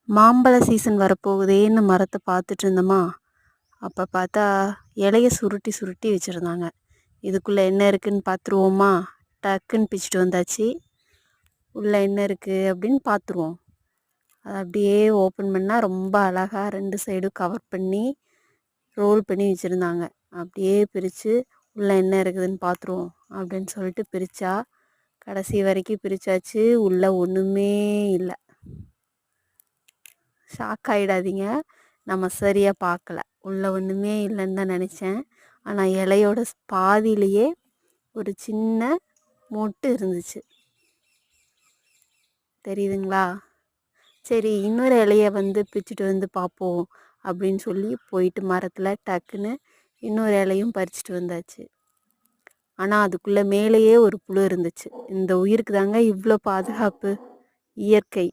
மாம்பழ சீசன் வரப்போகுதேன்னு மரத்தை பார்த்துட்டு இருந்தோமா, அப்போ பார்த்தா இலைய சுருட்டி சுருட்டி வச்சுருந்தாங்க. இதுக்குள்ளே என்ன இருக்குதுன்னு பார்த்துருவோமா? டக்குன்னு பிச்சுட்டு வந்தாச்சு. உள்ளே என்ன இருக்குது அப்படின்னு பார்த்துருவோம். அதை அப்படியே ஓப்பன் பண்ணால் ரொம்ப அழகாக 2 சைடும் கவர் பண்ணி ரோல் பண்ணி வச்சுருந்தாங்க. அப்படியே பிரித்து உள்ளே என்ன இருக்குதுன்னு பார்த்துருவோம் அப்படின்னு சொல்லிட்டு பிரித்தா, கடைசி வரைக்கும் பிரித்தாச்சு. உள்ளே ஒன்றுமே இல்லை. ஷாக் ஆகிடாதீங்க, நம்ம சரியாக பார்க்கல. உள்ளே ஒன்றுமே இல்லைன்னு தான் நினச்சேன். ஆனால் இலையோட பாதியிலேயே ஒரு சின்ன மொட்டு இருந்துச்சு. தெரியுதுங்களா? சரி, இன்னொரு இலையை பிச்சுட்டு வந்து பார்ப்போம் அப்படின்னு சொல்லி போயிட்டு மரத்தில் டக்குன்னு இன்னொரு இலையும் பறிச்சுட்டு வந்தாச்சு. ஆனால் அதுக்குள்ளே மேலேயே ஒரு புழு இருந்துச்சு. இந்த உயிருக்கு தாங்க இவ்வளோ பாதுகாப்பு. இயற்கை.